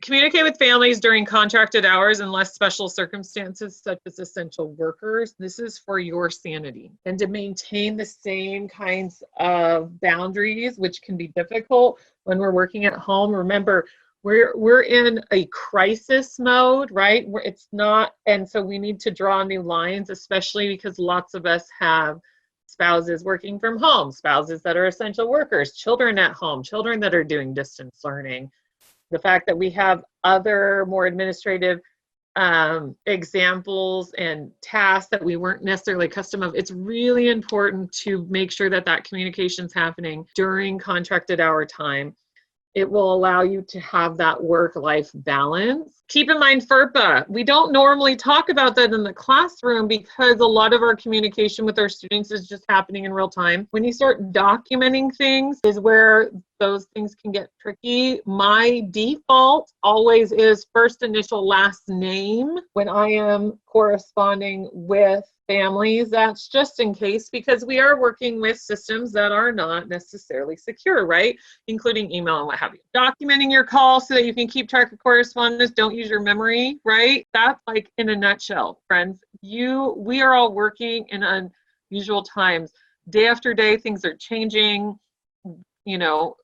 Communicate with families during contracted hours unless special circumstances such as essential workers. This is for your sanity and to maintain the same kinds of boundaries, which can be difficult when we're working at home. Remember, we're in a crisis mode, right? It's not, and so we need to draw new lines, especially because lots of us have spouses working from home, spouses that are essential workers, children at home, children that are doing distance learning. The fact that we have other more administrative examples and tasks that we weren't necessarily accustomed of, it's really important to make sure that that communication is happening during contracted hour time. It will allow you to have that work-life balance. Keep in mind FERPA. We don't normally talk about that in the classroom because a lot of our communication with our students is just happening in real time. When you start documenting things is where those things can get tricky. My default always is first initial, last name when I am corresponding with families. That's just in case, because we are working with systems that are not necessarily secure, right? Including email and what have you. Documenting your call so that you can keep track of correspondence. Don't use your memory, right? That's like in a nutshell, friends. We are all working in unusual times. Day after day, things are changing. You know,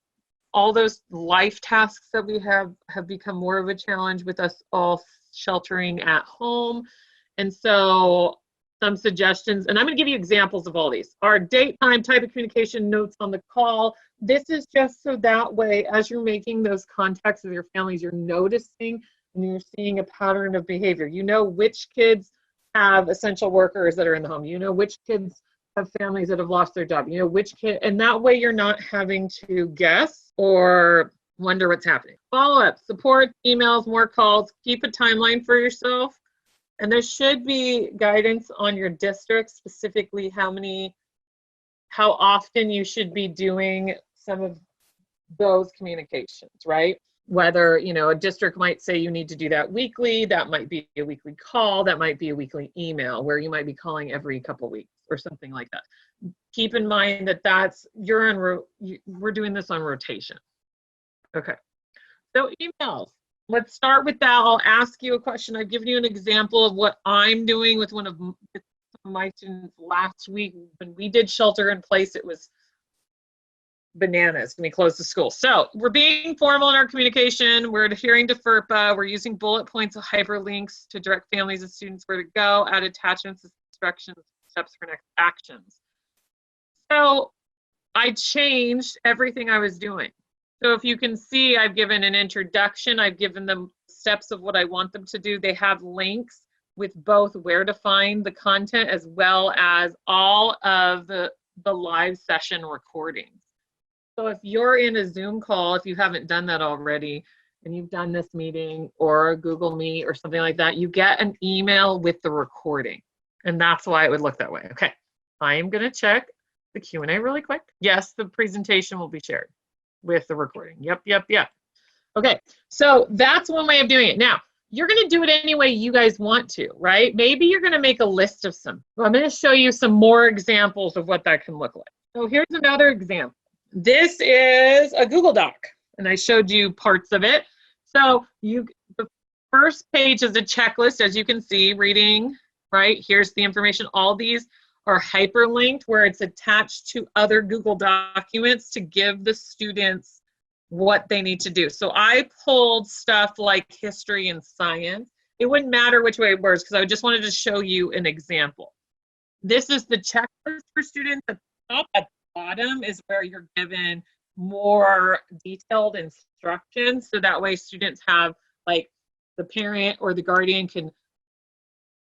all those life tasks that we have become more of a challenge with us all sheltering at home. And so some suggestions, and I'm going to give you examples of all these. Our date, time, type of communication, notes on the call. This is just so that way, as you're making those contacts with your families, you're noticing and you're seeing a pattern of behavior. You know which kids have essential workers that are in the home. You know which kids have families that have lost their job. You know which kid, and that way you're not having to guess or wonder what's happening. Follow-up, support, emails, more calls. Keep a timeline for yourself. And there should be guidance on your district, specifically how often you should be doing some of those communications, right? Whether, you know, a district might say you need to do that weekly, that might be a weekly call, that might be a weekly email where you might be calling every couple weeks or something like that. Keep in mind that we're doing this on rotation. Okay, so emails. Let's start with that. I'll ask you a question. I've given you an example of what I'm doing with one of my students last week. When we did shelter in place, it was bananas when we closed the school. So we're being formal in our communication. We're adhering to FERPA. We're using bullet points of hyperlinks to direct families and students where to go, add attachments, instructions, steps for next actions. So I changed everything I was doing. So if you can see, I've given an introduction. I've given them steps of what I want them to do. They have links with both where to find the content as well as all of the live session recordings. So if you're in a Zoom call, if you haven't done that already, and you've done this meeting or a Google Meet or something like that, you get an email with the recording. And that's why it would look that way. Okay, I am going to check the Q&A really quick. Yes, the presentation will be shared with the recording. Yep. Okay, so that's one way of doing it. Now, you're going to do it any way you guys want to, right? Maybe you're going to make a list of some. Well, I'm going to show you some more examples of what that can look like. So here's another example. This is a Google Doc, and I showed you parts of it. So the first page is a checklist, as you can see, reading, right? Here's the information. All these are hyperlinked where it's attached to other Google documents to give the students what they need to do. So I pulled stuff like history and science. It wouldn't matter which way it works because I just wanted to show you an example. This is the checklist for students. At the top, at the bottom is where you're given more detailed instructions. So that way students have, like, the parent or the guardian can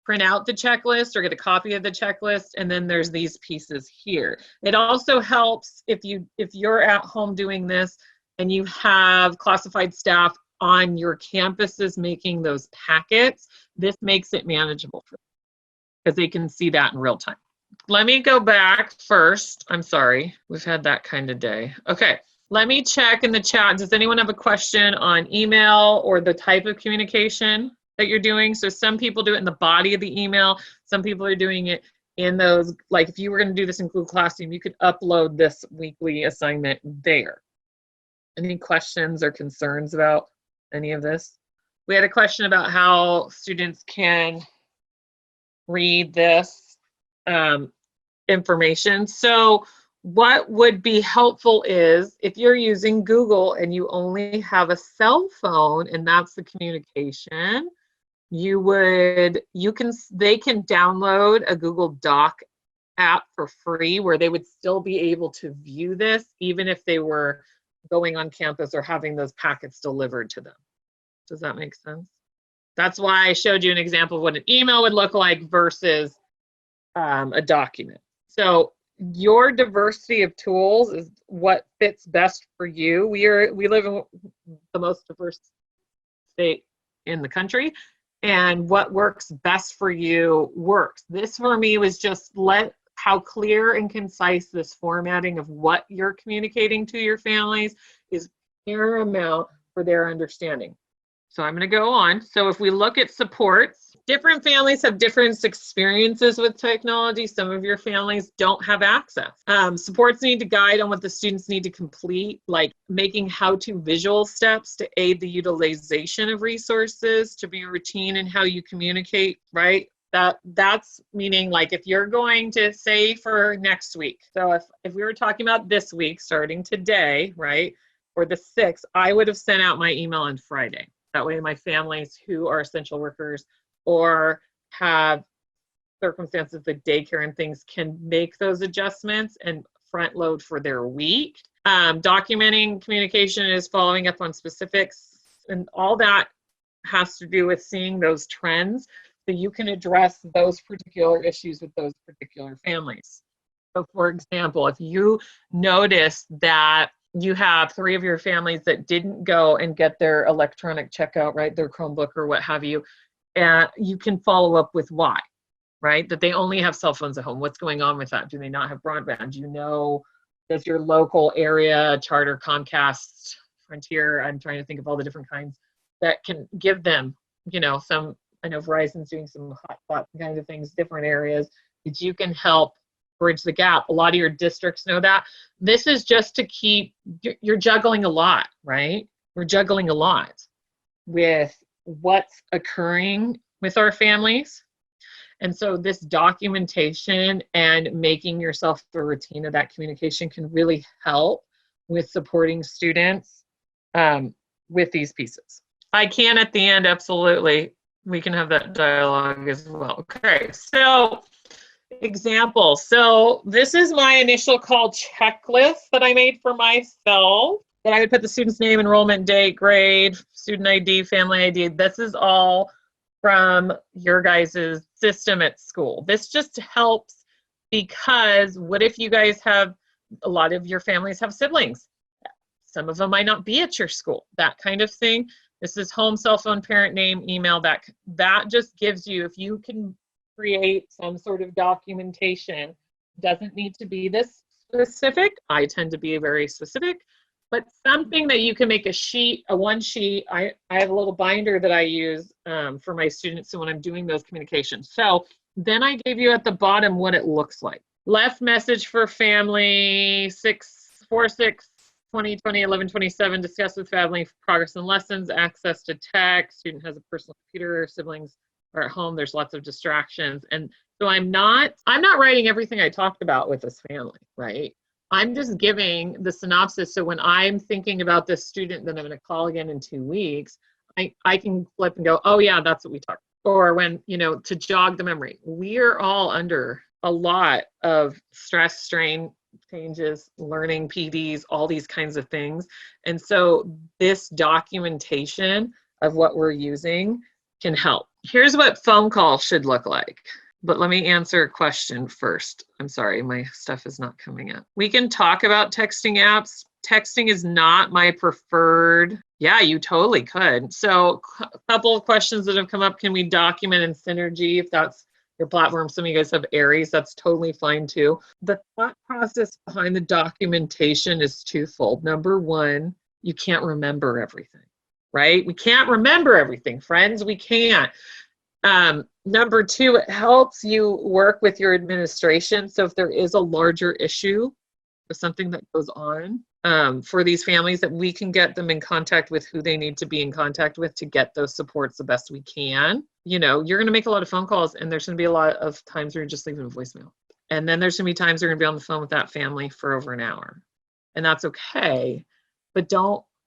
print out the checklist or get a copy of the checklist, and then there's these pieces here. It also helps if you're at home doing this and you have classified staff on your campuses making those packets. This makes it manageable for them because they can see that in real time. Let me go back first. I'm sorry, we've had that kind of day. Okay, let me check in the chat. Does anyone have a question on email or the type of communication that you're doing? So some people do it in the body of the email. Some people are doing it in those, like if you were going to do this in Google Classroom, you could upload this weekly assignment there. Any questions or concerns about any of this? We had a question about how students can read this information. So what would be helpful is if you're using Google and you only have a cell phone and that's the communication, they can download a Google Doc app for free where they would still be able to view this even if they were going on campus or having those packets delivered to them. Does that make sense? That's why I showed you an example of what an email would look like versus a document. So your diversity of tools is what fits best for you. We live in the most diverse state in the country, and what works best for you works. This for me was just how clear and concise this formatting of what you're communicating to your families is paramount for their understanding. So I'm going to go on. So if we look at supports, different families have different experiences with technology. Some of your families don't have access. Supports need to guide on what the students need to complete, like making how-to visual steps to aid the utilization of resources, to be routine in how you communicate, right? That's meaning like if you're going to say for next week. So if we were talking about this week, starting today, right, or the 6th, I would have sent out my email on Friday. That way my families who are essential workers or have circumstances like daycare and things can make those adjustments and front load for their week. Documenting communication is following up on specifics, and all that has to do with seeing those trends so you can address those particular issues with those particular families. So for example, if you notice that you have 3 of your families that didn't go and get their electronic checkout, right, their Chromebook or what have you, and you can follow up with why, right? That they only have cell phones at home. What's going on with that? Do they not have broadband? Do you know, does your local area, Charter, Comcast, Frontier, I'm trying to think of all the different kinds that can give them, some, I know Verizon's doing some hotspot kind of things, different areas that you can help bridge the gap. A lot of your districts know that. This is just to keep, you're juggling a lot, right? We're juggling a lot with what's occurring with our families. And so this documentation and making yourself the routine of that communication can really help with supporting students with these pieces. I can at the end, absolutely. We can have that dialogue as well. Okay, so example. So this is my initial call checklist that I made for myself. That I would put the student's name, enrollment date, grade, student ID, family ID. This is all from your guys' system at school. This just helps because what if you guys have, a lot of your families have siblings. Some of them might not be at your school, that kind of thing. This is home, cell phone, parent name, email. That just gives you, if you can create some sort of documentation, doesn't need to be this specific. I tend to be very specific, but something that you can make a one sheet. I have a little binder that I use for my students so when I'm doing those communications. So then I gave you at the bottom what it looks like. Left message for family 6/4/6/2020 discuss with family progress and lessons, access to tech, student has a personal computer, siblings are at home, there's lots of distractions. And so I'm not writing everything I talked about with this family, right? I'm just giving the synopsis. So when I'm thinking about this student that I'm going to call again in 2 weeks, I can flip and go, oh yeah, that's what we talked about. Or when, to jog the memory. We are all under a lot of stress, strain, changes, learning PDs, all these kinds of things. And so this documentation of what we're using can help. Here's what phone call should look like. But let me answer a question first. I'm sorry, my stuff is not coming up. We can talk about texting apps. Texting is not my preferred. Yeah, you totally could. So a couple of questions that have come up. Can we document in Synergy if that's your platform? Some of you guys have Aries. That's totally fine too. The thought process behind the documentation is twofold. Number one, you can't remember everything, right? We can't remember everything, friends. We can't. Number two, it helps you work with your administration. So if there is a larger issue or something that goes on, for these families, that we can get them in contact with who they need to be in contact with to get those supports the best we can. You know, you're going to make a lot of phone calls, and there's going to be a lot of times where you're just leaving a voicemail. And then there's going to be times you're going to be on the phone with that family for over an hour. And that's okay. But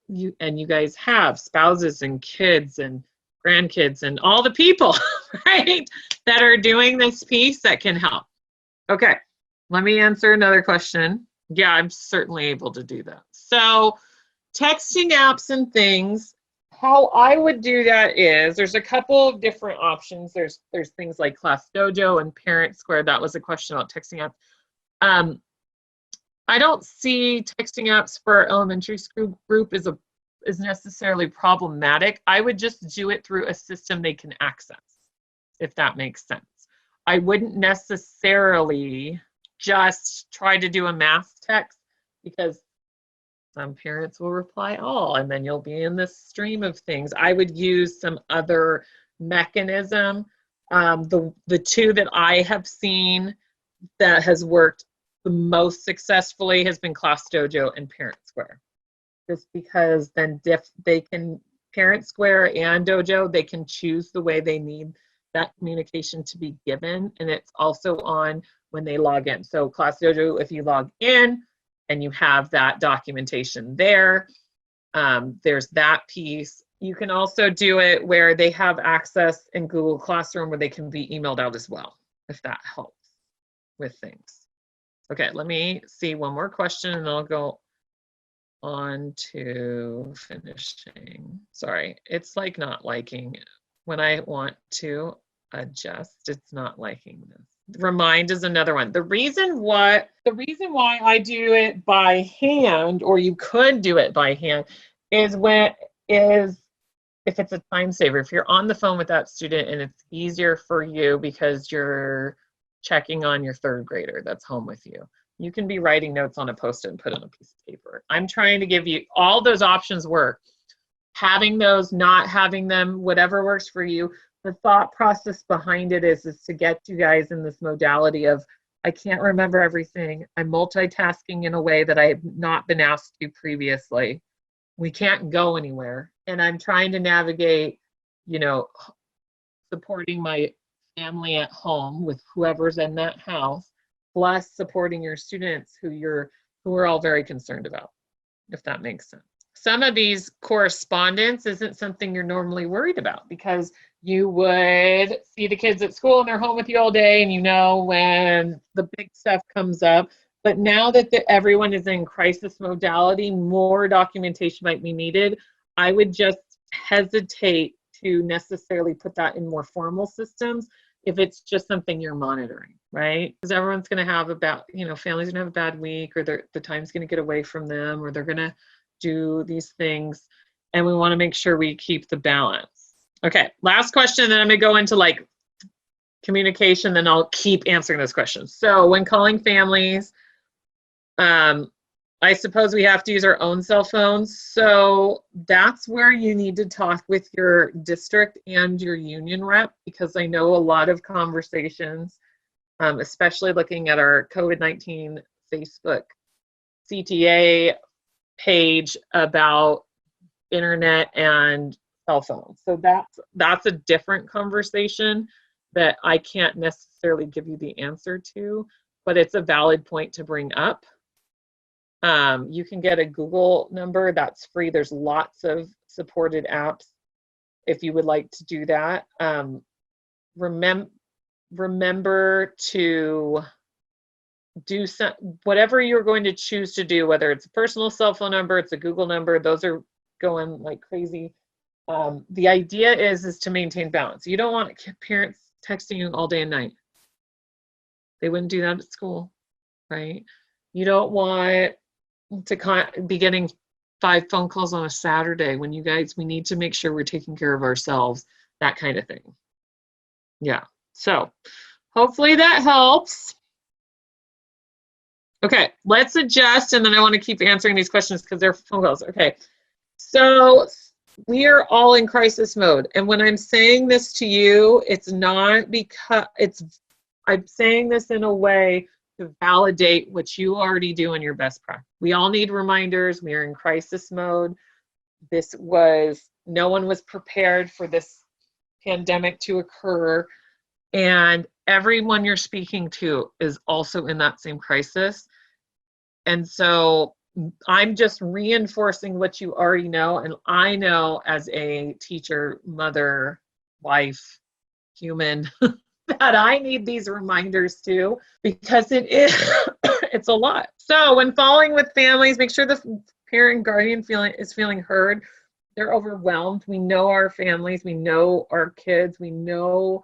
you guys have spouses and kids and grandkids and all the people, right, that are doing this piece that can help. Okay, let me answer another question. Yeah, I'm certainly able to do that. So texting apps and things, how I would do that is there's a couple of different options. There's things like Class Dojo and Parent Square. That was a question about texting apps. I don't see texting apps for our elementary school group is necessarily problematic. I would just do it through a system they can access, if that makes sense. I wouldn't necessarily just try to do a mass text, because some parents will reply all, and then you'll be in this stream of things. I would use some other mechanism. The two that I have seen that has worked the most successfully has been Class Dojo and Parent Square. Just because then they can, Parent Square and Dojo, they can choose the way they need that communication to be given, and it's also on when they log in. So Class Dojo, if you log in and you have that documentation there, there's that piece. You can also do it where they have access in Google Classroom where they can be emailed out as well, if that helps with things. Okay, let me see one more question and I'll go on to finishing. Sorry, it's like not liking when I want to adjust, it's not liking this. Remind is another one. The reason why I do it by hand, or you could do it by hand, is if it's a time saver. If you're on the phone with that student and it's easier for you because you're checking on your third grader that's home with you, you can be writing notes on a Post-it and put on a piece of paper. I'm trying to give you all those options work. Having those, not having them, whatever works for you. The thought process behind it is to get you guys in this modality of, I can't remember everything. I'm multitasking in a way that I have not been asked to previously. We can't go anywhere. And I'm trying to navigate, you know, supporting my family at home with whoever's in that house, plus supporting your students who are all very concerned about, if that makes sense. Some of these correspondence isn't something you're normally worried about because you would see the kids at school and they're home with you all day, and you know when the big stuff comes up. But now that everyone is in crisis modality, more documentation might be needed. I would just hesitate to necessarily put that in more formal systems if it's just something you're monitoring, right? Because everyone's going to have families going to have a bad week, or the time's going to get away from them, or they're going to do these things, and we want to make sure we keep the balance. Okay, last question, then I'm going to go into like communication, then I'll keep answering those questions. So when calling families, I suppose we have to use our own cell phones. So that's where you need to talk with your district and your union rep, because I know a lot of conversations, especially looking at our COVID-19 Facebook CTA page about internet and cell phones. So that's a different conversation that I can't necessarily give you the answer to, but it's a valid point to bring up. You can get a Google number that's free. There's lots of supported apps if you would like to do that. Remember to do whatever you're going to choose to do, whether it's a personal cell phone number, it's a Google number, those are going like crazy. The idea is to maintain balance. You don't want parents texting you all day and night. They wouldn't do that at school, right? You don't want to be getting 5 phone calls on a Saturday when we need to make sure we're taking care of ourselves, that kind of thing. Yeah, so hopefully that helps. Okay, let's adjust, and then I want to keep answering these questions because they're phone calls. Okay, so we are all in crisis mode, and when I'm saying this to you, it's not because I'm saying this in a way to validate what you already do in your best practice. We all need reminders. We are in crisis mode. No one was prepared for this pandemic to occur. And everyone you're speaking to is also in that same crisis. And so I'm just reinforcing what you already know. And I know as a teacher, mother, wife, human, that I need these reminders too, because it's a lot. So when following with families, make sure the parent guardian is feeling heard. They're overwhelmed. We know our families, we know our kids, we know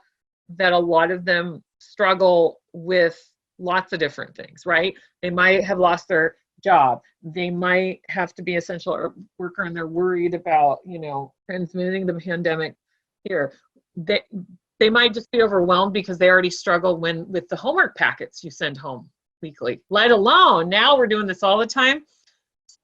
that a lot of them struggle with lots of different things, right? They might have lost their job. They might have to be essential worker, and they're worried about, transmitting the pandemic here. They might just be overwhelmed because they already struggle with the homework packets you send home weekly, let alone now we're doing this all the time.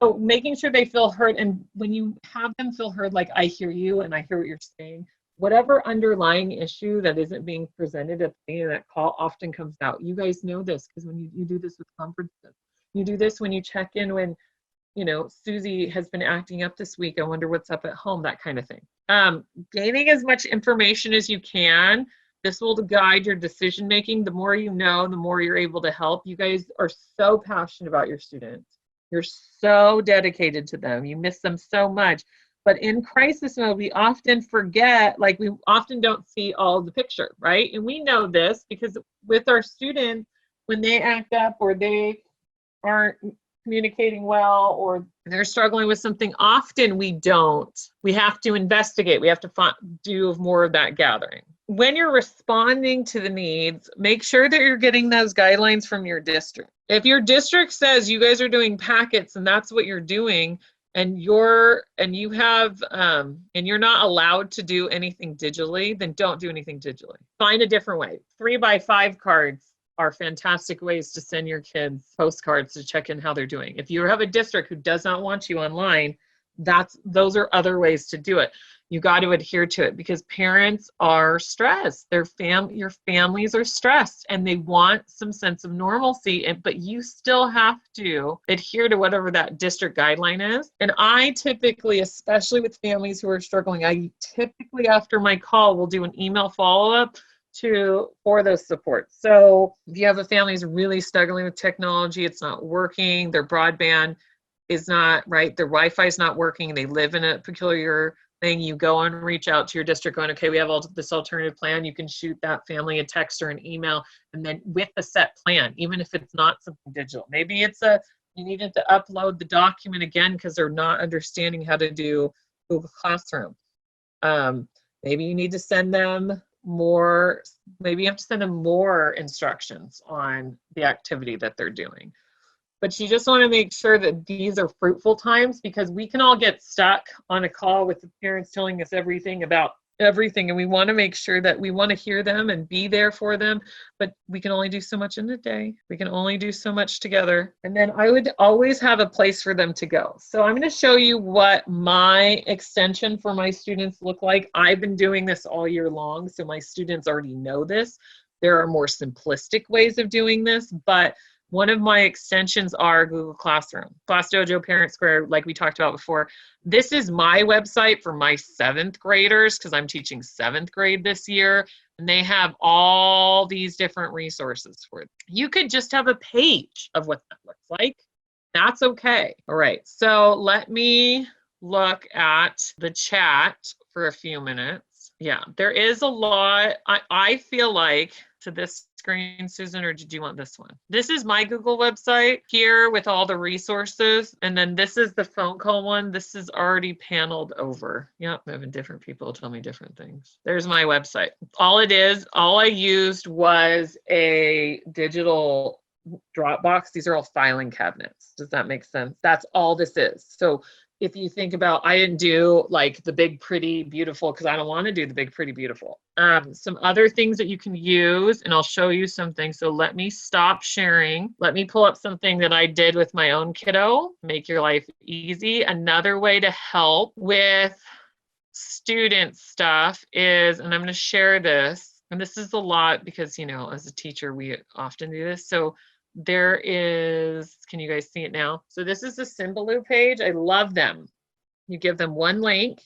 So making sure they feel heard, and when you have them feel heard, like, I hear you and I hear what you're saying, whatever underlying issue that isn't being presented at the beginning of that call often comes out. You guys know this because when you do this with conferences, you do this when you check in when, Susie has been acting up this week. I wonder what's up at home, that kind of thing. Gaining as much information as you can. This will guide your decision making. The more you know, the more you're able to help. You guys are so passionate about your students. You're so dedicated to them. You miss them so much. But in crisis mode, we often forget, like we often don't see all of the picture, right? And we know this because with our students, when they act up or they aren't communicating well or they're struggling with something, often we have to investigate. We have to do more of that gathering. When you're responding to the needs, make sure that you're getting those guidelines from your district. If your district says you guys are doing packets and that's what you're doing, and you're not allowed to do anything digitally, then don't do anything digitally. Find a different way. 3x5 cards are fantastic ways to send your kids postcards to check in how they're doing. If you have a district who does not want you online, those are other ways to do it. You got to adhere to it because parents are stressed. Your families are stressed and they want some sense of normalcy, but you still have to adhere to whatever that district guideline is. And I typically, especially with families who are struggling, I typically after my call will do an email follow-up for those supports. So if you have a family who's really struggling with technology, it's not working, their broadband is not right, their Wi-Fi is not working, they live in a peculiar thing, you go and reach out to your district going, okay, we have this alternative plan. You can shoot that family a text or an email, and then with a set plan, even if it's not something digital. Maybe you needed to upload the document again because they're not understanding how to do Google Classroom. Maybe you need to send them more instructions on the activity that they're doing. But you just want to make sure that these are fruitful times because we can all get stuck on a call with the parents telling us everything about everything. And we want to make sure that we want to hear them and be there for them. But we can only do so much in a day. We can only do so much together. And then I would always have a place for them to go. So I'm going to show you what my extension for my students look like. I've been doing this all year long, so my students already know this. There are more simplistic ways of doing this, but one of my extensions are Google Classroom, Class Dojo, Parent Square, like we talked about before. This is my website for my 7th graders because I'm teaching 7th grade this year, and they have all these different resources for it. You could just have a page of what that looks like. That's okay. All right, so let me look at the chat for a few minutes. Yeah, there is a lot. I feel like to this screen, Susan, or did you want this one? This is my Google website here with all the resources. And then this is the phone call one. This is already paneled over. Yep, having different people tell me different things. There's my website. All I used was a digital Dropbox. These are all filing cabinets. Does that make sense? That's all this is. So if you think about, I didn't do like the big, pretty, beautiful, because I don't want to do the big, pretty, beautiful. Some other things that you can use, and I'll show you something. So let me stop sharing. Let me pull up something that I did with my own kiddo, make your life easy. Another way to help with student stuff is, and I'm going to share this, and this is a lot because, as a teacher, we often do this. So there is, can you guys see it now? So this is the Symbaloo page. I love them. You give them one link.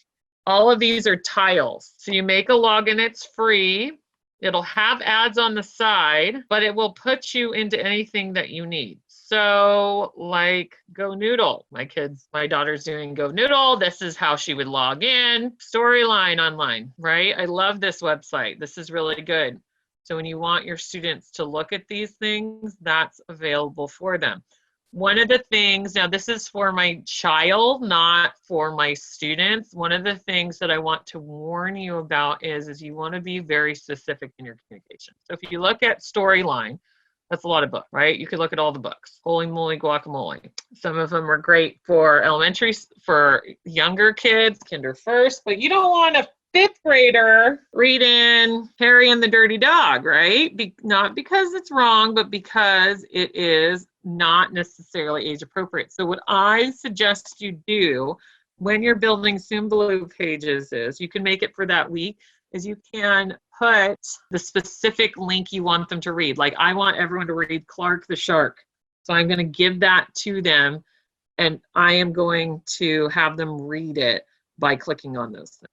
All of these are tiles. So you make a login, it's free. It'll have ads on the side, but it will put you into anything that you need. So like Go Noodle, my daughter's doing Go Noodle. This is how she would log in. Storyline online, right? I love this website. This is really good. So when you want your students to look at these things, that's available for them. One of the things, now this is for my child, not for my students. One of the things that I want to warn you about is you want to be very specific in your communication. So if you look at Storyline, that's a lot of books, right? You could look at all the books. Holy moly guacamole. Some of them are great for elementary, for younger kids, kinder first, but you don't want a fifth grader reading Harry and the Dirty Dog, right? Not because it's wrong, but because it is not necessarily age appropriate. So what I suggest you do when you're building Symbaloo pages is, you can make it for that week, is you can put the specific link you want them to read. Like I want everyone to read Clark the Shark. So I'm going to give that to them and I am going to have them read it by clicking on those things.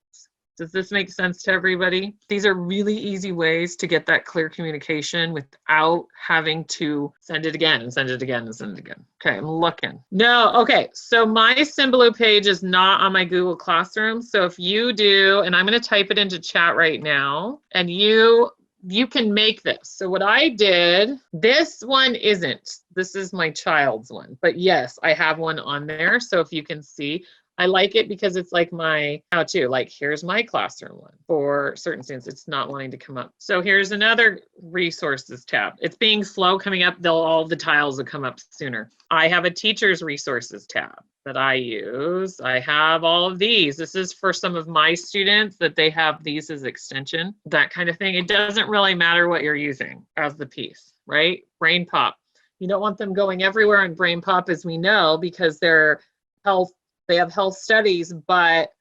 Does this make sense to everybody? These are really easy ways to get that clear communication without having to send it again and send it again and send it again. Okay, I'm looking. No, okay, so my Symbaloo page is not on my Google Classroom. So if you do, and I'm going to type it into chat right now, and you can make this. So what I did, this one isn't. This is my child's one. But yes, I have one on there. So if you can see, I like it because it's like my how-to, like here's my classroom one. For certain students, it's not wanting to come up. So here's another resources tab. It's being slow coming up. All the tiles will come up sooner. I have a teacher's resources tab that I use. I have all of these. This is for some of my students that they have these as extension, that kind of thing. It doesn't really matter what you're using as the piece, right? Brain Pop. You don't want them going everywhere in Brain Pop, as we know, because they have health studies, but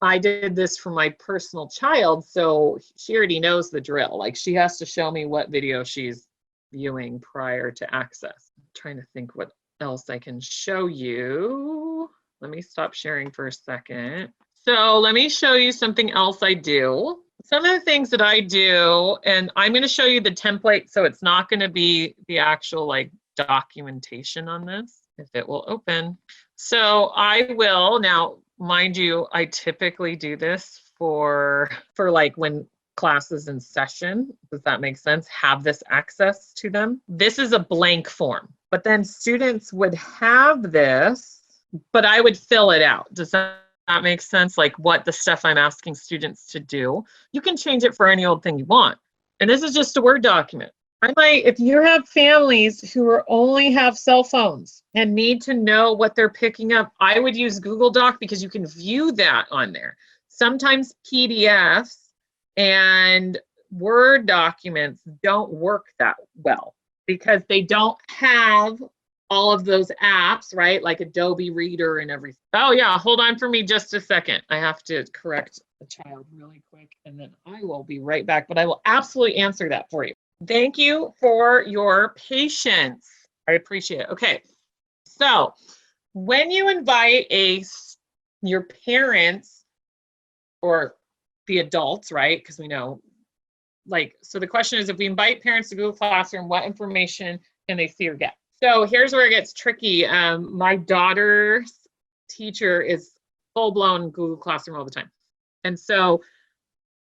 I did this for my personal child, so she already knows the drill. Like she has to show me what video she's viewing prior to access. I'm trying to think what else I can show you. Let me stop sharing for a second. So let me show you something else I do. Some of the things that I do, and I'm going to show you the template, so it's not going to be the actual like documentation on this, if it will open. So I will, now, mind you, I typically do this for like when classes in session, does that make sense? Have this access to them. This is a blank form, but then students would have this, but I would fill it out. Does that make sense? Like what the stuff I'm asking students to do. You can change it for any old thing you want. And this is just a Word document. If you have families who only have cell phones and need to know what they're picking up, I would use Google Doc because you can view that on there. Sometimes PDFs and Word documents don't work that well because they don't have all of those apps, right? Like Adobe Reader and everything. Oh yeah, hold on for me just a second. I have to correct the child really quick and then I will be right back, but I will absolutely answer that for you. Thank you for your patience. I appreciate it. Okay, so when you invite your parents or the adults, right? Because we know, like, so the question is, if we invite parents to Google Classroom, what information can they see or get? So here's where it gets tricky. My daughter's teacher is full-blown Google Classroom all the time. And so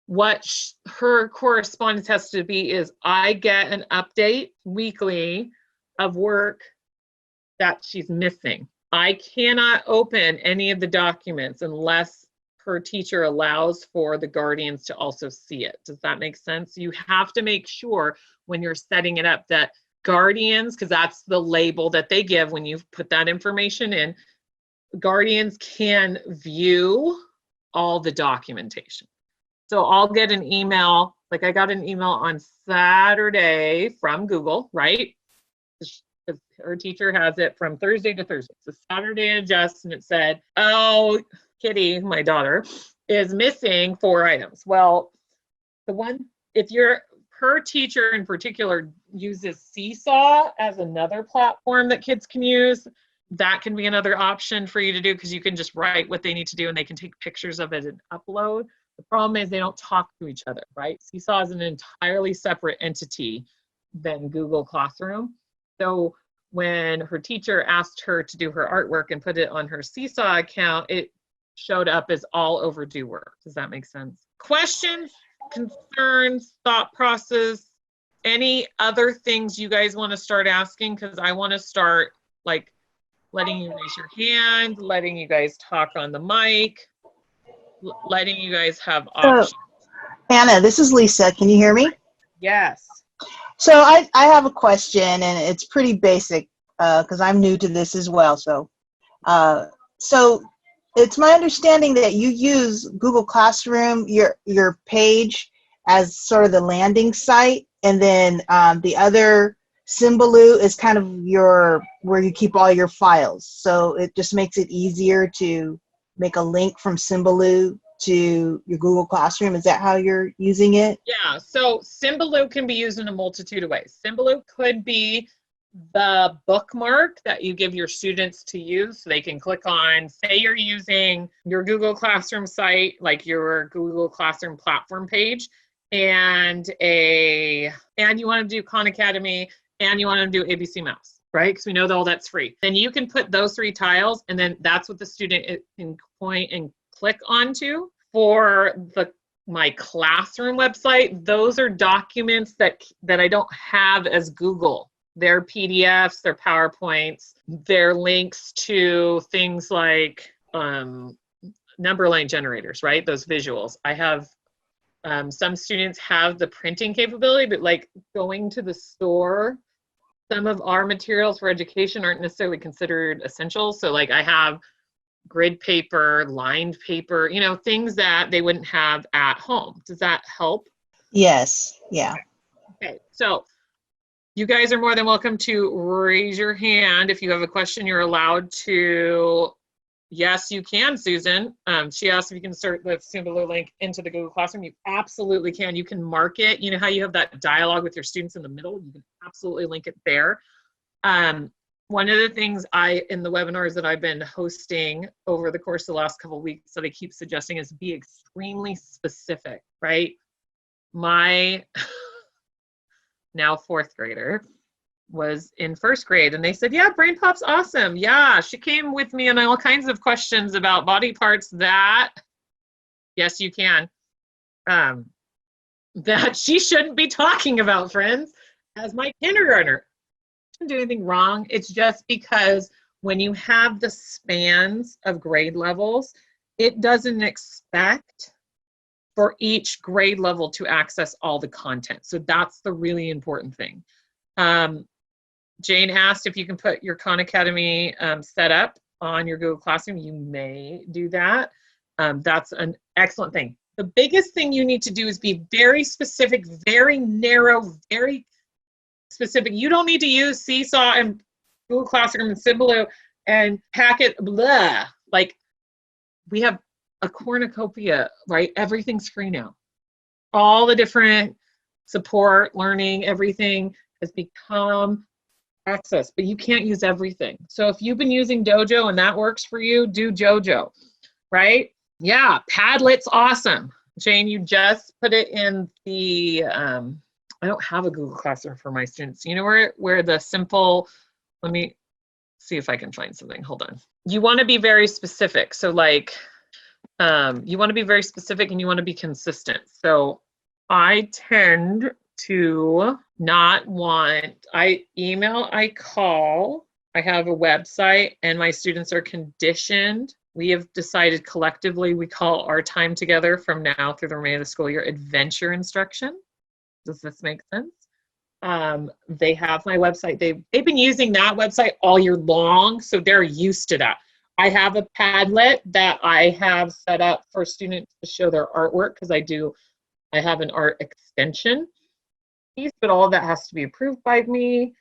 what her correspondence has to be is I get an update weekly of work that she's missing. I cannot open any of the documents unless her teacher allows for the guardians to also see it. Does that make sense? You have to make sure when you're setting it up that guardians, because that's the label that they give when you put that information in, guardians can view all the documentation. So I'll get an email, like I got an email on Saturday from Google, right? Her teacher has it from Thursday to Thursday. So Saturday adjusts and it said, oh, Kitty, my daughter, is missing 4 items. Well, if her teacher in particular uses Seesaw as another platform that kids can use. That can be another option for you to do, because you can just write what they need to do and they can take pictures of it and upload. The problem is they don't talk to each other, right? Seesaw is an entirely separate entity than Google Classroom. So when her teacher asked her to do her artwork and put it on her Seesaw account, it showed up as all overdue work. Does that make sense? Questions, concerns, thought process, any other things you guys want to start asking? Because I want to start like letting you raise your hand, letting you guys talk on the mic, letting you guys have options. Anna, this is Lisa. Can you hear me? Yes. So I have a question, and it's pretty basic because I'm new to this as well. So it's my understanding that you use Google Classroom, your page, as sort of the landing site, and then the other CVEU is kind of where you keep all your files. So it just makes it easier to make a link from CVEU to your Google Classroom. Is that how you're using it? Yeah, so CVEU can be used in a multitude of ways. CVEU could be the bookmark that you give your students to use, so they can click on, say you're using your Google Classroom site, like your Google Classroom platform page, and you want to do Khan Academy, and you want to do ABC Mouse, right? Because we know that all that's free. Then you can put those 3 tiles, and then that's what the student can point and click onto. For my classroom website, those are documents that I don't have as Google. They're PDFs, they're PowerPoints, they're links to things like number line generators, right? Those visuals. I have some students have the printing capability, but like going to the store, some of our materials for education aren't necessarily considered essential. So like I have grid paper, lined paper, you know, things that they wouldn't have at home. Does that help? Yes. Yeah. Okay. So you guys are more than welcome to raise your hand. If you have a question, you're allowed to. Yes, you can, Susan. She asked if you can insert the CVEU link into the Google Classroom. You absolutely can. You can mark it. You know how you have that dialogue with your students in the middle? You can absolutely link it there. One of the things in the webinars that I've been hosting over the course of the last couple of weeks that I keep suggesting is be extremely specific, right? My now 4th grader was in 1st grade, and they said, yeah, Brain Pop's awesome. Yeah, she came with me on all kinds of questions about body parts that, yes, you can, that she shouldn't be talking about, friends, as my kindergartner. Do anything wrong. It's just because when you have the spans of grade levels, it doesn't expect for each grade level to access all the content. So that's the really important thing. Jane asked if you can put your Khan Academy setup on your Google Classroom. You may do that. That's an excellent thing. The biggest thing you need to do is be very specific, very narrow, very specific. You don't need to use Seesaw and Google Classroom and CVEU and pack it blah. Like, we have a cornucopia, right? Everything's free now. All the different support, learning, everything has become access, but you can't use everything. So if you've been using Dojo and that works for you, do Jojo, right? Yeah, Padlet's awesome. Jane, you just put it in the, I don't have a Google Classroom for my students. You know where the simple, let me see if I can find something. Hold on. You want to be very specific. So like, you want to be very specific and you want to be consistent. So I tend to not want, I email, I call, I have a website, and my students are conditioned. We have decided collectively, we call our time together from now through the remainder of the school year adventure instruction. Does this make sense? They have my website. They've been using that website all year long, so they're used to that. I have a Padlet that I have set up for students to show their artwork because I have an art extension piece, but all of that has to be approved by me.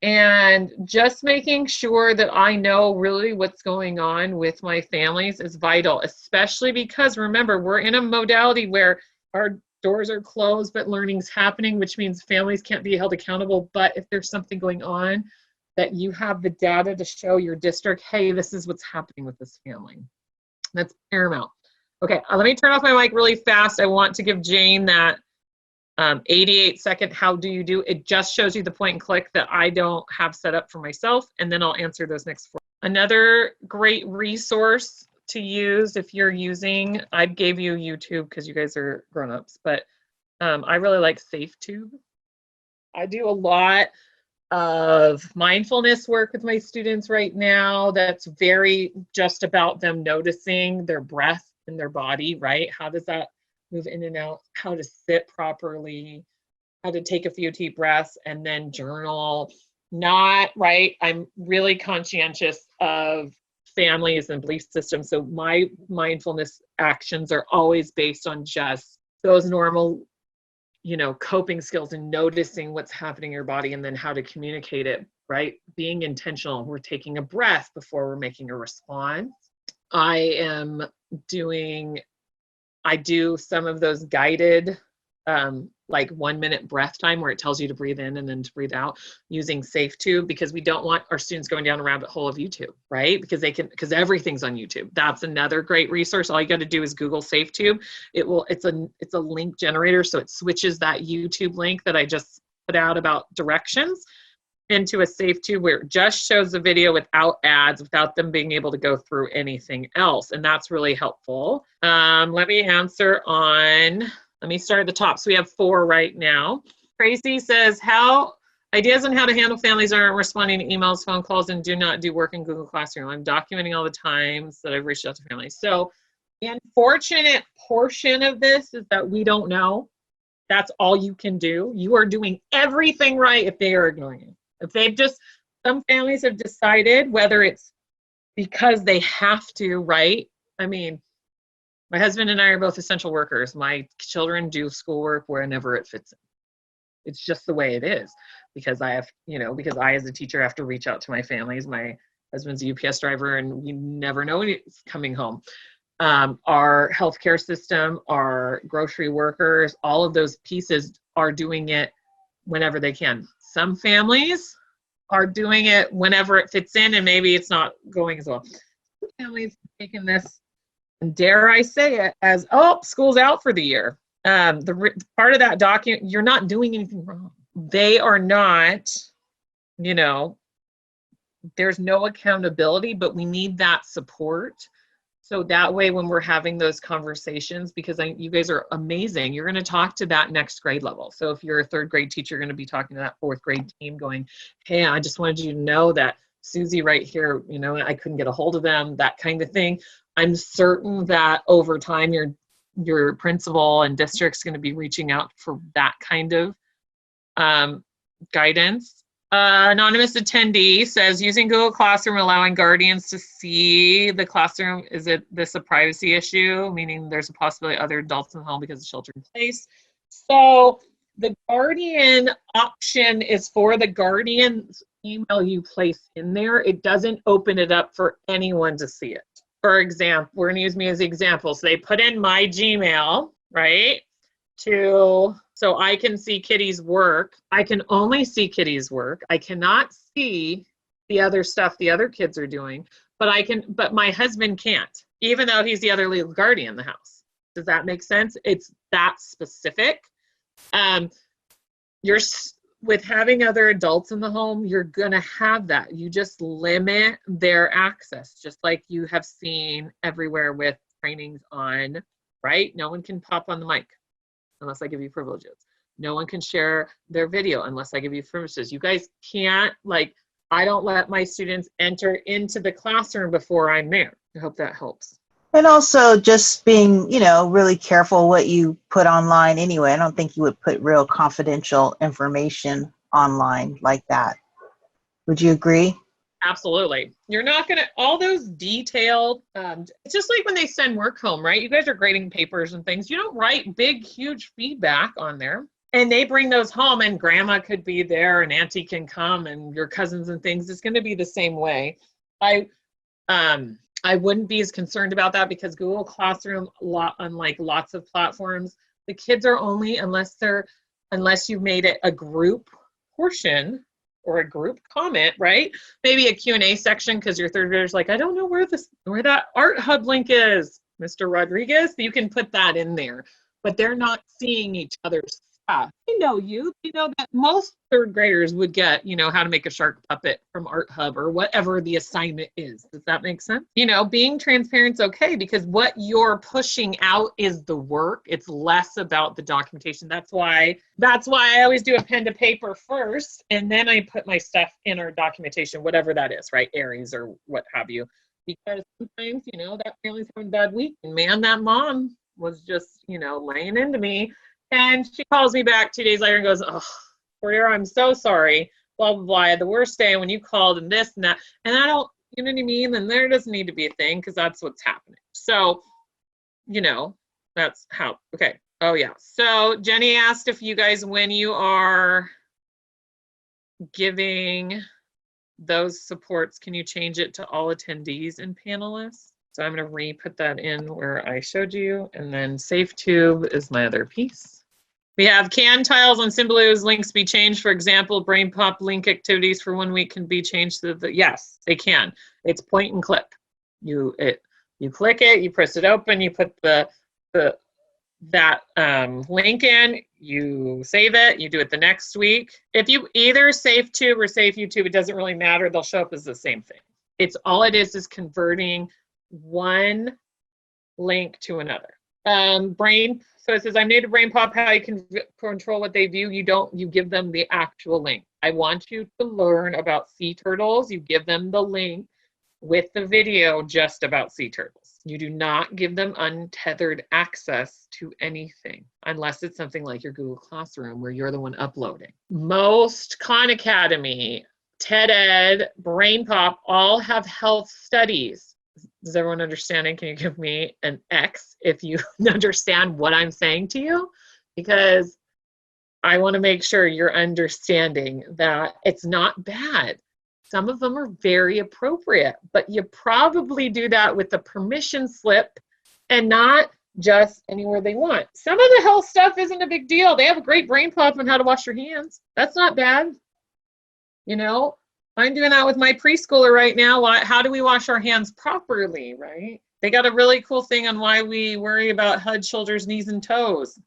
And just making sure that I know really what's going on with my families is vital, especially because remember, we're in a modality where our Doors are closed, but learning's happening, which means families can't be held accountable. But if there's something going on, that you have the data to show your district, hey, this is what's happening with this family. That's paramount. Okay, let me turn off my mic really fast. I want to give Jane that 88-second how do you do. It just shows you the point and click that I don't have set up for myself, and then I'll answer those next four. Another great resource to use if you're using, I gave you YouTube because you guys are grown-ups, but I really like SafeTube. I do a lot of mindfulness work with my students right now that's very just about them noticing their breath in their body, right? How does that move in and out? How to sit properly, how to take a few deep breaths and then journal. Not, right? I'm really conscientious of families and belief systems. So my mindfulness actions are always based on just those normal, you know, coping skills and noticing what's happening in your body and then how to communicate it, right? Being intentional. We're taking a breath before we're making a response. I do some of those guided, like 1 minute breath time where it tells you to breathe in and then to breathe out using SafeTube, because we don't want our students going down a rabbit hole of YouTube, right? Because everything's on YouTube. That's another great resource. All you got to do is Google SafeTube. It's a link generator. So it switches that YouTube link that I just put out about directions into a SafeTube where it just shows the video without ads, without them being able to go through anything else. And that's really helpful. Let me start at the top. So we have 4 right now. Tracy says, ideas on how to handle families aren't responding to emails, phone calls, and do not do work in Google Classroom. I'm documenting all the times that I've reached out to families. So the unfortunate portion of this is that we don't know. That's all you can do. You are doing everything right if they are ignoring you. Some families have decided, whether it's because they have to, right? I mean, my husband and I are both essential workers. My children do schoolwork whenever it fits in. It's just the way it is, because I as a teacher have to reach out to my families. My husband's a UPS driver and we never know when he's coming home. Our healthcare system, our grocery workers, all of those pieces are doing it whenever they can. Some families are doing it whenever it fits in and maybe it's not going as well. Some families have taken this, and dare I say it, as, school's out for the year. Part of that document, you're not doing anything wrong. They are not, there's no accountability, but we need that support. So that way, when we're having those conversations, because you guys are amazing, you're going to talk to that next grade level. So if you're a 3rd grade teacher, you're going to be talking to that 4th grade team going, hey, I just wanted you to know that Susie right here, I couldn't get a hold of them, that kind of thing. I'm certain that over time, your principal and district's going to be reaching out for that kind of guidance. Anonymous attendee says, using Google Classroom, allowing guardians to see the classroom, is this a privacy issue? Meaning there's a possibility other adults in the home because of shelter in place. So the guardian option is for the guardian's email you place in there. It doesn't open it up for anyone to see it. For example, we're going to use me as the example. So they put in my Gmail, right? So I can see Kitty's work. I can only see Kitty's work. I cannot see the other stuff the other kids are doing, but my husband can't, even though he's the other legal guardian in the house. Does that make sense? It's that specific. With having other adults in the home, you're going to have that. You just limit their access, just like you have seen everywhere with trainings on, right? No one can pop on the mic unless I give you privileges. No one can share their video unless I give you privileges. You guys can't, I don't let my students enter into the classroom before I'm there. I hope that helps. And also just being, really careful what you put online anyway. I don't think you would put real confidential information online like that. Would you agree? Absolutely. You're not going to, all those detailed, it's just like when they send work home, right? You guys are grading papers and things. You don't write big, huge feedback on there. And they bring those home and grandma could be there and auntie can come and your cousins and things. It's going to be the same way. I wouldn't be as concerned about that because Google Classroom, unlike lots of platforms, The kids are only, unless you've made it a group portion or a group comment, right? Maybe a Q&A section because your third grader's like, I don't know where that art hub link is, Mr. Rodriguez. You can put that in there, but they're not seeing each other's stuff. They know you. They know that most third graders would get, how to make a shark puppet from Art Hub or whatever the assignment is. Does that make sense? Being transparent is okay because what you're pushing out is the work. It's less about the documentation. That's why I always do a pen to paper first, and then I put my stuff in our documentation, whatever that is, right? Aries or what have you. Because sometimes, that family's having a bad week, and man, that mom was just, laying into me. And she calls me back 2 days later and goes, oh, Cordero, I'm so sorry. Blah, blah, blah. I had the worst day when you called and this and that. And I don't, you know what I mean? Then there doesn't need to be a thing because that's what's happening. So, that's how. Okay. Oh, yeah. So Jenny asked if you guys, when you are giving those supports, can you change it to all attendees and panelists? So I'm going to re-put that in where I showed you. And then SafeTube is my other piece. We have can tiles on Symbaloo's links be changed? For example, brain pop link activities for 1 week can be changed to yes, they can. It's point and click. You click it, you press it open, you put that link in, you save it, you do it the next week. If you either SafeTube or SafeYouTube, it doesn't really matter. They'll show up as the same thing. It's all it is converting one link to another. So it says, I'm new to Brain Pop, how you can control what they view. You give them the actual link. I want you to learn about sea turtles. You give them the link with the video just about sea turtles. You do not give them untethered access to anything unless it's something like your Google Classroom where you're the one uploading. Most Khan Academy, TED Ed, Brain Pop all have health studies. Does everyone understand? Can you give me an X if you understand what I'm saying to you? Because I want to make sure you're understanding that it's not bad. Some of them are very appropriate, but you probably do that with the permission slip and not just anywhere they want. Some of the health stuff isn't a big deal. They have a great brain pop on how to wash your hands. That's not bad. I'm doing that with my preschooler right now. How do we wash our hands properly, right? They got a really cool thing on why we worry about head, shoulders, knees, and toes.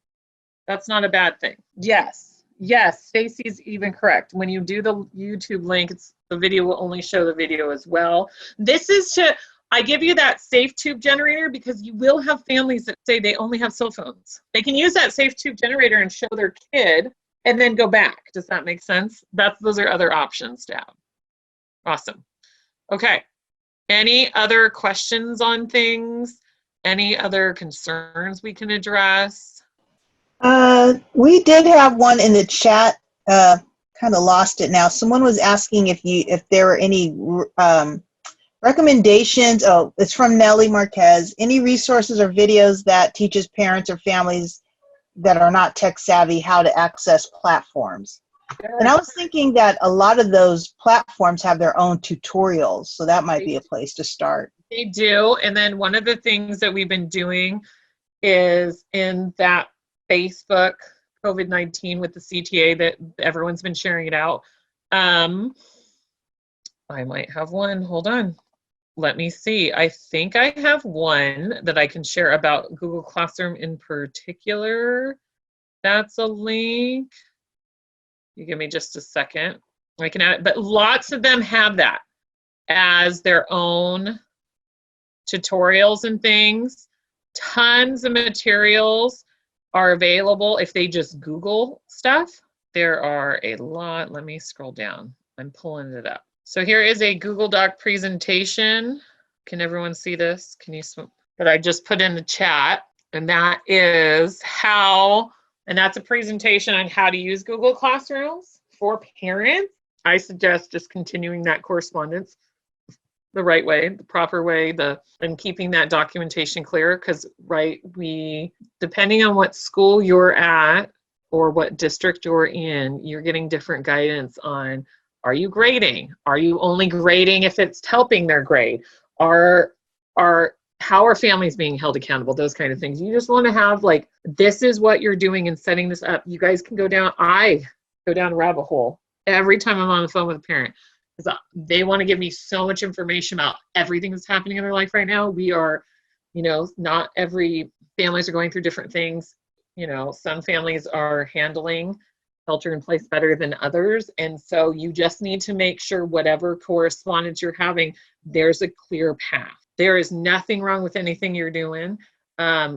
That's not a bad thing. Yes, Stacy's even correct. When you do the YouTube link, the video will only show the video as well. I give you that SafeTube generator because you will have families that say they only have cell phones. They can use that SafeTube generator and show their kid and then go back. Does that make sense? Those are other options to have. Awesome. Okay. Any other questions on things? Any other concerns we can address? We did have one in the chat. Kind of lost it now. Someone was asking if there were any recommendations. Oh, it's from Nellie Marquez. Any resources or videos that teaches parents or families that are not tech savvy how to access platforms? And I was thinking that a lot of those platforms have their own tutorials, so that might be a place to start. They do, and then one of the things that we've been doing is in that Facebook COVID-19 with the CTA that everyone's been sharing it out. I might have one. Hold on. Let me see. I think I have one that I can share about Google Classroom in particular. That's a link. You give me just a second. I can add it, but lots of them have that as their own tutorials and things. Tons of materials are available if they just Google stuff. There are a lot. Let me scroll down. I'm pulling it up. So here is a Google Doc presentation. Can everyone see this? That I just put in the chat, and that is and that's a presentation on how to use Google Classrooms for parents. I suggest just continuing that correspondence the right way, the proper way, and keeping that documentation clear because, depending on what school you're at or what district you're in, you're getting different guidance on, are you grading? Are you only grading if it's helping their grade? how are families being held accountable, those kind of things. You just want to have like, this is what you're doing and setting this up. You guys can go down, I go down a rabbit hole every time I'm on the phone with a parent, because they want to give me so much information about everything that's happening in their life right now. We are, not every families are going through different things. Some families are handling shelter in place better than others. And so you just need to make sure whatever correspondence you're having, there's a clear path. There is nothing wrong with anything you're doing.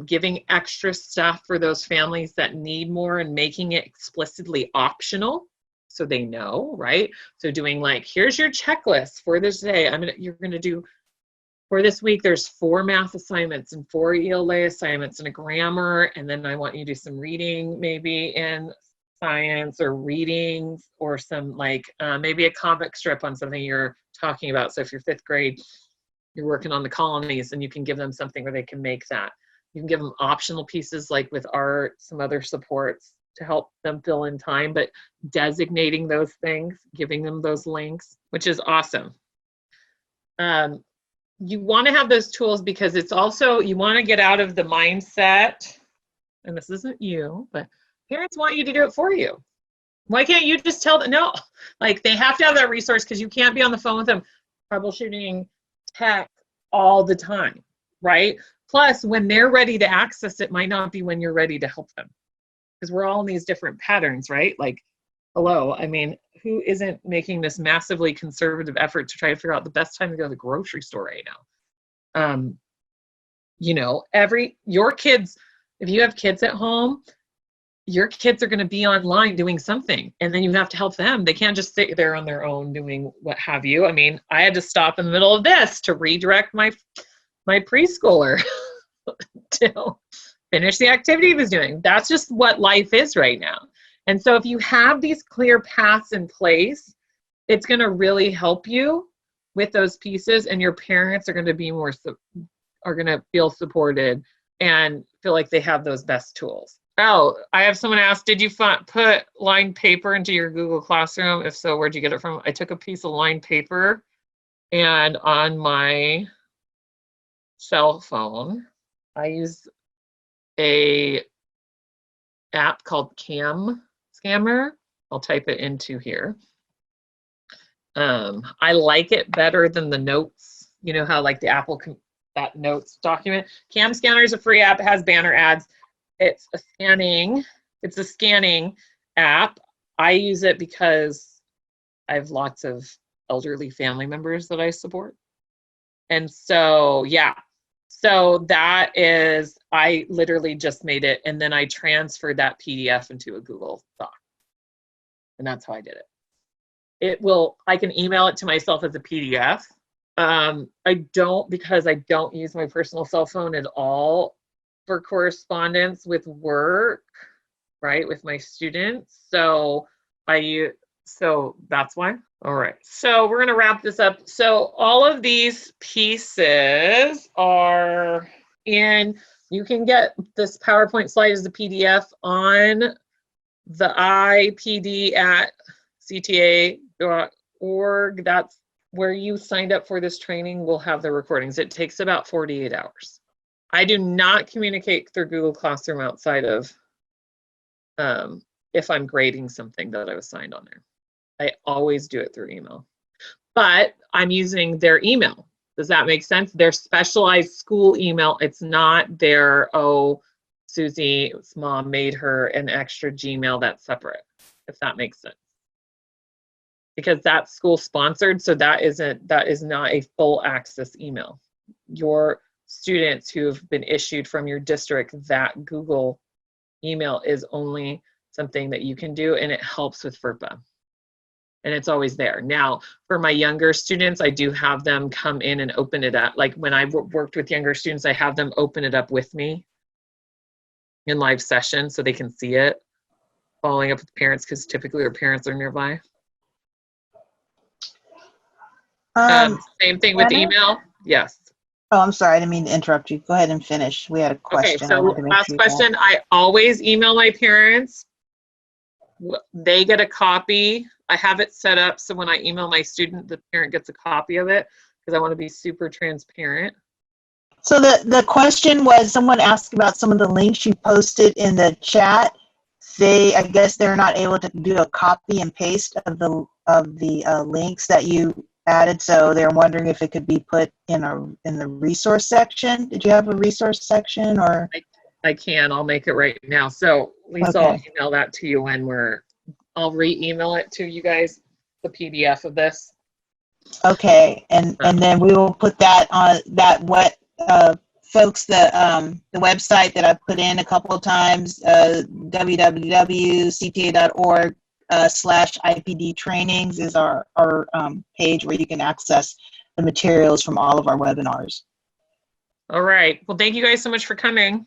Giving extra stuff for those families that need more and making it explicitly optional so they know, right? So doing like, here's your checklist for this day. You're going to do, for this week, there's 4 math assignments and 4 ELA assignments and a grammar. And then I want you to do some reading, maybe in science or readings, or some like maybe a comic strip on something you're talking about. So if you're 5th grade, you're working on the colonies, and you can give them something where they can make that. You can give them optional pieces like with art, some other supports to help them fill in time, but designating those things, giving them those links, which is awesome. You want to have those tools because it's also, you want to get out of the mindset, and this isn't you, but parents want you to do it for you. Why can't you just tell them? No, like they have to have that resource, because you can't be on the phone with them troubleshooting tech all the time, right? Plus, when they're ready to access it, might not be when you're ready to help them, because we're all in these different patterns, right? Like, hello, who isn't making this massively conservative effort to try to figure out the best time to go to the grocery store right now? Your kids, if you have kids at home, your kids are going to be online doing something, and then you have to help them. They can't just sit there on their own doing what have you. I had to stop in the middle of this to redirect my preschooler to finish the activity he was doing. That's just what life is right now. And so if you have these clear paths in place, it's going to really help you with those pieces, and your parents are going to be are going to feel supported and feel like they have those best tools. Oh, I have someone ask, did you put lined paper into your Google Classroom? If so, where'd you get it from? I took a piece of lined paper, and on my cell phone, I use a app called Cam Scammer. I'll type it into here. I like it better than the notes. You know how like the Apple, that notes document. Cam Scanner is a free app. It has banner ads. It's a scanning app. I use it because I have lots of elderly family members that I support. And so, yeah. So that is, I literally just made it, and then I transferred that PDF into a Google Doc. And that's how I did it. I can email it to myself as a PDF. Because I don't use my personal cell phone at all for correspondence with work, right, with my students. So that's why. All right, so we're going to wrap this up. So all of these pieces are you can get this PowerPoint slide as a PDF on the ipd@cta.org. That's where you signed up for this training. We'll have the recordings. It takes about 48 hours. I do not communicate through Google Classroom outside of if I'm grading something that I was signed on there. I always do it through email, but I'm using their email. Does that make sense? Their specialized school email. It's not their, Susie's mom made her an extra Gmail that's separate, if that makes sense. Because that's school sponsored, so that is not a full access email. Your students who have been issued from your district, that Google email is only something that you can do, and it helps with FERPA. And it's always there. Now, for my younger students, I do have them come in and open it up. Like when I've worked with younger students, I have them open it up with me in live session so they can see it, following up with parents, because typically our parents are nearby. Same thing with email. Yes. Oh, I'm sorry. I didn't mean to interrupt you. Go ahead and finish. We had a question. Okay, so last question. I always email my parents. They get a copy. I have it set up so when I email my student, the parent gets a copy of it, because I want to be super transparent. So the question was, someone asked about some of the links you posted in the chat. I guess they're not able to do a copy and paste of the links that you added, so they're wondering if it could be put in the resource section. Did you have a resource section, or? I can. I'll make it right now. So Lisa, I'll Okay. email that to you I'll re-email it to you guys, the PDF of this. Okay, and then we will put that on folks, the website that I've put in a couple of times, www.cta.org /IPD trainings is our page where you can access the materials from all of our webinars. All right. Well, thank you guys so much for coming.